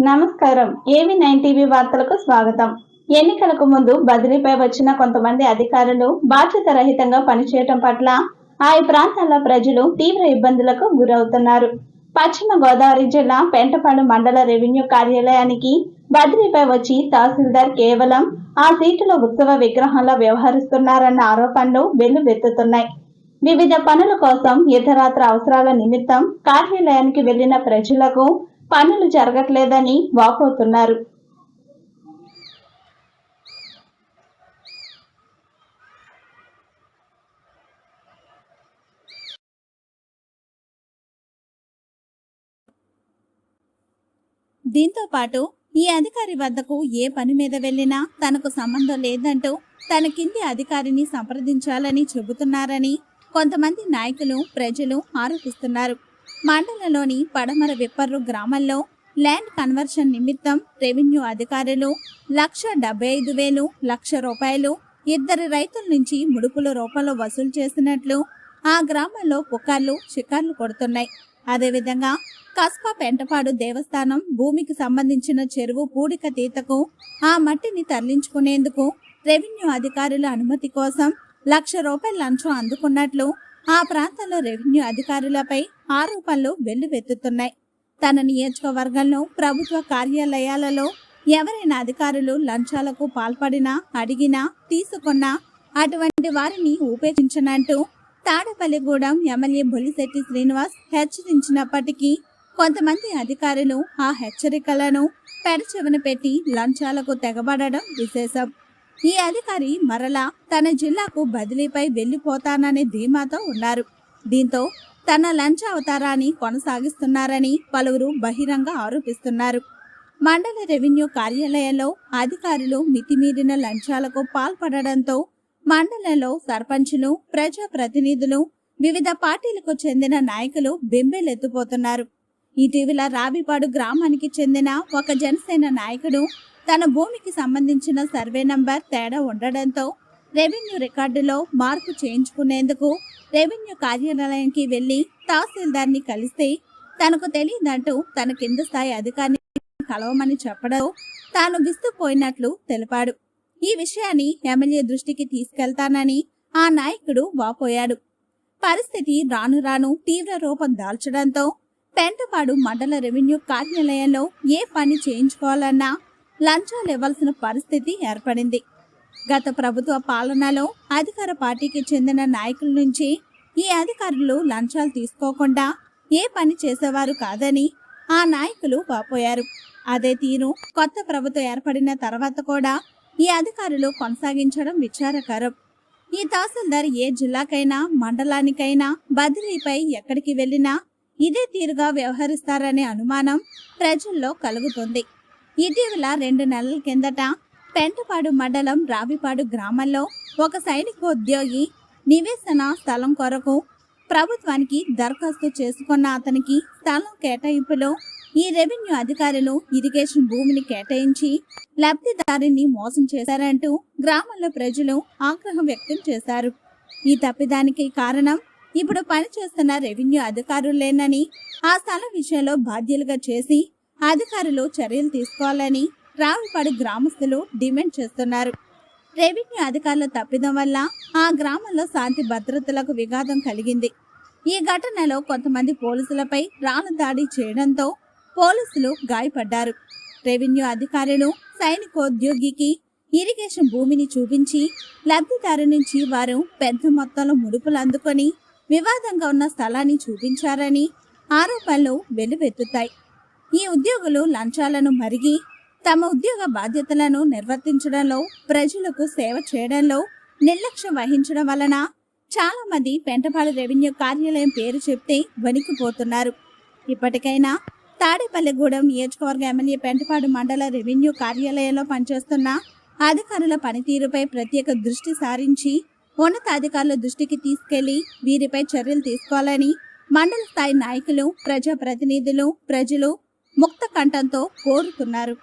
నమస్కారం. ఏవి9 టీవీ వార్తలకు స్వాగతం. ఎన్నికలకు ముందు బదిలీపై వచ్చిన కొంతమంది అధికారులు బాధ్యత రహితంగా పనిచేయటం పట్ల ఆయా ప్రాంతాల ప్రజలు తీవ్ర ఇబ్బందులకు గురవుతున్నారు. పశ్చిమ గోదావరి జిల్లా పెంటపాడు మండల రెవెన్యూ కార్యాలయానికి బదిలీపై వచ్చి తహసీల్దార్ కేవలం ఆ సీటులో ఉత్సవ విగ్రహంలో వ్యవహరిస్తున్నారన్న ఆరోపణలు వెల్లువెత్తుతున్నాయి. వివిధ పనుల కోసం ఇతరత్ర అవసరాల నిమిత్తం కార్యాలయానికి వెళ్లిన ప్రజలకు పనులు జరగట్లేదని వాపోతున్నారు. దీంతో పాటు ఈ అధికారి వద్దకు ఏ పని మీద వెళ్లినా తనకు సంబంధం లేదంటూ తన కింది అధికారిని సంప్రదించాలని చెబుతున్నారని కొంతమంది నాయకులు, ప్రజలు ఆరోపిస్తున్నారు. మండలంలోని పడమర విప్పర్రు గ్రామంలో ల్యాండ్ కన్వర్షన్ నిమిత్తం రెవెన్యూ అధికారులు 1,75,000 ₹1,00,000 ఇద్దరు రైతుల నుంచి ముడుపుల రూపంలో వసూలు చేసినట్లు ఆ గ్రామంలో పుకార్లు షికార్లు కొడుతున్నాయి. అదేవిధంగా కస్బా పెంటపాడు దేవస్థానం భూమికి సంబంధించిన చెరువు పూడిక తీతకు ఆ మట్టిని తరలించుకునేందుకు రెవెన్యూ అధికారుల అనుమతి కోసం ₹1,00,000 లంచం అందుకున్నట్లు ఆ ప్రాంతంలో రెవెన్యూ అధికారులపై ఆరోపణలు వెల్లువెత్తుతున్నాయి. తన నియోజకవర్గంలో ప్రభుత్వ కార్యాలయాలలో ఎవరైనా అధికారులు లంచాలకు పాల్పడినా, అడిగినా, తీసుకున్నా అటువంటి వారిని ఉపేక్షించనంటూ తాడేపల్లిగూడెం ఎమ్మెల్యే బొలిశెట్టి శ్రీనివాస్ హెచ్చరించినప్పటికీ కొంతమంది అధికారులు ఆ హెచ్చరికలను పెడచెవిన పెట్టి లంచాలకు తెగబడడం విశేషం. ఈ అధికారి మరలా తన జిల్లాకు బదిలీపై వెళ్లిపోతాననే ధీమాతో ఉన్నారు. దీంతో తన లంచ అవతారాన్ని కొనసాగిస్తున్నారని పలువురు బహిరంగ ఆరోపిస్తున్నారు. మండల రెవెన్యూ కార్యాలయంలో అధికారులు మితిమీరిన లంచాలకు పాల్పడడంతో మండలంలో సర్పంచులు, ప్రజాప్రతినిధులు, వివిధ పార్టీలకు చెందిన నాయకులు బెంబేలెత్తిపోతున్నారు. ఇటీవల రావిపాడు గ్రామానికి చెందిన ఒక జనసేన నాయకుడు తన భూమికి సంబంధించిన సర్వే నంబర్ తేడా ఉండడంతో రెవెన్యూ రికార్డులో మార్పు చేయించుకునేందుకు రెవెన్యూ కార్యాలయానికి వెళ్లి తహసీల్దార్ని కలిస్తే తనకు తెలియదంటూ తన కింద స్థాయి అధికారిని కలవమని చెప్పడం తాను విస్తుపోయినట్లు తెలిపాడు. ఈ విషయాన్ని ఎమ్మెల్యే దృష్టికి తీసుకెళ్తానని ఆ నాయకుడు వాపోయాడు. పరిస్థితి రాను రాను తీవ్ర రూపం దాల్చడంతో పెంటపాడు మండల రెవెన్యూ కార్యాలయంలో ఏ పని చేయించుకోవాలన్నా లంచాలు ఇవ్వాల్సిన పరిస్థితి ఏర్పడింది. గత ప్రభుత్వ పాలనలో అధికార పార్టీకి చెందిన నాయకుల నుంచి ఈ అధికారులు లంచాలు తీసుకోకుండా ఏ పని చేసేవారు కాదని ఆ నాయకులు వాపోయారు. అదే తీరు కొత్త ప్రభుత్వం ఏర్పడిన తర్వాత కూడా ఈ అధికారులు కొనసాగించడం విచారకరం. ఈ తహసీల్దార్ ఏ జిల్లాకైనా, మండలానికైనా బదిలీపై ఎక్కడికి వెళ్లినా ఇదే తీరుగా వ్యవహరిస్తారనే అనుమానం ప్రజల్లో కలుగుతుంది. ఇటీవల 2 నెలల కిందట పెంటపాడు మండలం రావిపాడు గ్రామంలో ఒక సైనికోద్యోగి నివేశన స్థలం కొరకు ప్రభుత్వానికి దరఖాస్తు చేసుకున్న అతనికి స్థలం కేటాయింపులో ఈ రెవెన్యూ అధికారులు ఇరిగేషన్ భూమిని కేటాయించి లబ్ధిదారుని మోసం చేశారంటూ గ్రామంలో ప్రజలు ఆగ్రహం వ్యక్తం చేశారు. ఈ తప్పిదానికి కారణం ఇప్పుడు పనిచేస్తున్న రెవెన్యూ అధికారులేనని, ఆ స్థలం విషయంలో బాధ్యులుగా చేసి అధికారులు చర్యలు తీసుకోవాలని రావిపాడు గ్రామస్తులు డిమాండ్ చేస్తున్నారు. రెవెన్యూ అధికారుల తప్పిదం వల్ల ఆ గ్రామంలో శాంతి భద్రతలకు విఘాతం కలిగింది. ఈ ఘటనలో కొంతమంది పోలీసులపై రాళ్ల దాడి చేయడంతో పోలీసులు గాయపడ్డారు. రెవెన్యూ అధికారులు సైనికోద్యోగికి ఇరిగేషన్ భూమిని చూపించి లబ్ధిదారు నుంచి వారు పెద్ద మొత్తంలో ముడుపులు అందుకొని వివాదంగా ఉన్న స్థలాన్ని చూపించారని ఆరోపణలు వెల్లువెత్తుతాయి. ఈ ఉద్యోగులు లంచాలను మరిగి తమ ఉద్యోగ బాధ్యతలను నిర్వర్తించడంలో, ప్రజలకు సేవ చేయడంలో నిర్లక్ష్యం వహించడం వలన చాలా మంది పెంటపాడు రెవెన్యూ కార్యాలయం పేరు చెప్తే వణికిపోతున్నారు. ఇప్పటికైనా తాడేపల్లిగూడెం నియోజకవర్గ ఎమ్మెల్యే పెంటపాడు మండల రెవెన్యూ కార్యాలయంలో పనిచేస్తున్న అధికారుల పనితీరుపై ప్రత్యేక దృష్టి సారించి ఉన్నతాధికారుల దృష్టికి తీసుకెళ్లి వీరిపై చర్యలు తీసుకోవాలని మండల స్థాయి నాయకులు, ప్రజాప్రతినిధులు, ప్రజలు ముక్త కంఠంతో కోరుతున్నారు.